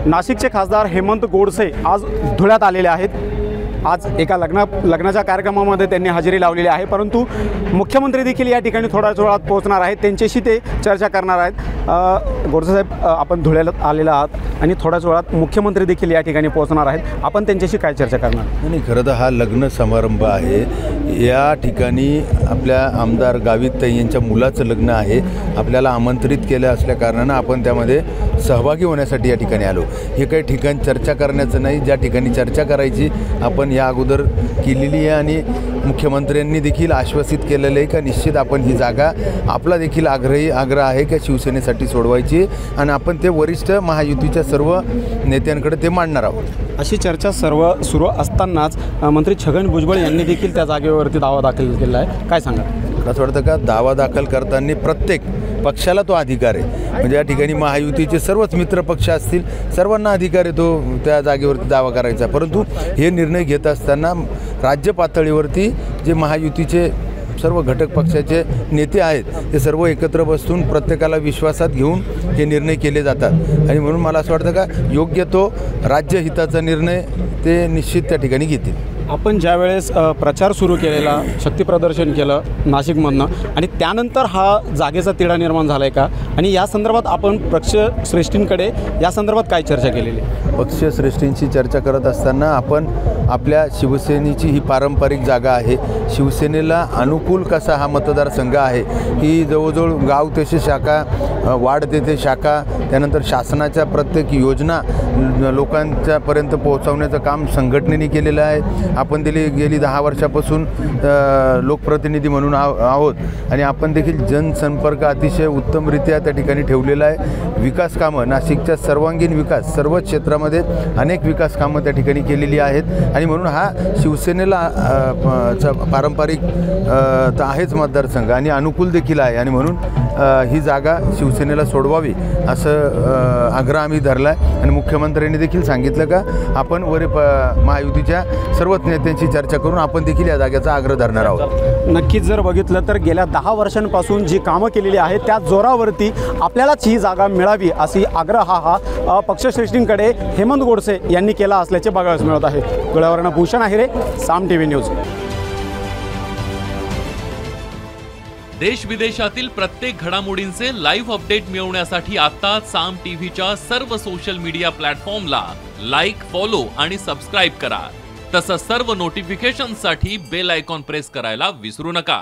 नाशिकचे खासदार हेमंत गोडसे आज धुळ्यात आलेले आहेत। आज एका लग्नाच्या कार्यक्रमामध्ये त्यांनी हजेरी लावलेली आहे, परंतु मुख्यमंत्री देखील या ठिकाणी थोड्याच वेळात पोहोचणार आहेत, त्यांच्याशी ते चर्चा करणार आहेत। गोडसे साहेब, आपण धुळ्याला आलेला आहात आणि थोड्याच वेळात मुख्यमंत्री देखील या ठिकाणी पोहोचणार आहेत, आपण त्यांच्याशी काय चर्चा करणार? नाही, खरं तर हा लग्न समारंभ आहे। या ठिकाणी आपल्या आमदार गावित यांच्या मुलाचं लग्न आहे। आपल्याला आमंत्रित केलं असल्या कारणानं आपण त्यामध्ये सहभागी होण्यासाठी या ठिकाणी आलो। हे काही ठिकाण चर्चा करण्याचं नाही, ज्या ठिकाणी चर्चा करायची आपण या अगोदर केलेली आहे आणि मुख्यमंत्र्यांनी देखील आश्वासित केलेलं आहे का निश्चित आपण ही जागा आपला देखील आग्रह आहे की शिवसेनेसाठी सोडवायची आणि आपण ते वरिष्ठ महायुतीच्या सर्व नेत्यांकडे ते मांडणार आहोत। अशी चर्चा सर्व सुरू असतानाच मंत्री छगन भुजबळ यांनी देखील त्या जागेवरती दावा दाखल केला आहे, काय सांगा? असं वाटतं का दावा दाखल करताना प्रत्येक पक्षाला तो अधिकार आहे, म्हणजे या ठिकाणी महायुतीचे सर्वच मित्र पक्ष असतील सर्वांना अधिकार आहे तो त्या जागेवरती दावा करायचा। परंतु हे निर्णय घेत असताना राज्य पातळीवरती जे महायुतीचे सर्व घटक पक्षाचे नेते आहेत ते सर्व एकत्र बसून प्रत्येकाला विश्वासात घेऊन हे निर्णय केले जातात आणि म्हणून मला असं वाटतं का योग्य तो राज्यहिताचा निर्णय ते निश्चित त्या ठिकाणी घेतील। आपण ज्यावेळेस प्रचार सुरू केलेला, शक्तीप्रदर्शन केलं नाशिकमधनं आणि त्यानंतर हा जागेचा तिढा निर्माण झाला आहे का, आणि या संदर्भात आपण पक्षश्रेष्ठींकडे या संदर्भात काय चर्चा केलेली? पक्षश्रेष्ठींची चर्चा करत असताना आपण आपल्या शिवसेनेची ही पारंपरिक जागा आहे, शिवसेनेला अनुकूल कसा हा मतदारसंघ आहे, ही जवळजवळ गाव तेथे शाखा, वार्ड तेथे शाखा, त्यानंतर शासनाच्या प्रत्येक योजना लोकांच्यापर्यंत पोहोचवण्याचं काम संघटनेने केलेलं आहे। आपण गेली 10 वर्षापासून लोकप्रतिनिधी म्हणून आहोत आणि आपण देखील जनसंपर्क अतिशय उत्तमरित्या त्या ठिकाणी ठेवलेला आहे। विकास कामं, नाशिकच्या सर्वांगीण विकास, सर्वच क्षेत्रामध्ये अनेक विकास कामं त्या ठिकाणी केलेली आहेत आणि म्हणून हा शिवसेनेला पारंपरिक तर आहेच मतदारसंघ आणि अनुकूल देखील आहे आणि म्हणून ही जागा शिवसेनेला सोडवावी असं आग्रह आम्ही धरला आहे आणि मुख्यमंत्र्यांनी देखील सांगितलं का आपण महायुतीच्या सर्वच नेत्यांची चर्चा करून आपण देखील या जागेचा आग्रह धरणार आहोत। नक्कीच जर बघितलं तर गेल्या 10 वर्षांपासून जी कामं केलेली आहेत त्या जोरावरती आपल्यालाच ही जागा मिळावी अशी आग्रह हा पक्षश्रेष्ठींकडे हेमंत गोडसे यांनी केला असल्याचे बघायला मिळत आहे। धुळ्यावरून भूषण आहे, साम टीव्ही न्यूज। देश विदेशातील प्रत्येक घडामोडींचे लाईव्ह अपडेट मिळवण्यासाठी आता साम टीव्हीच्या सर्व सोशल मीडिया प्लॅटफॉर्मला लाईक, फॉलो आणि सबस्क्राईब करा। तसंच सर्व नोटिफिकेशनसाठी बेल आयकॉन प्रेस करायला विसरू नका।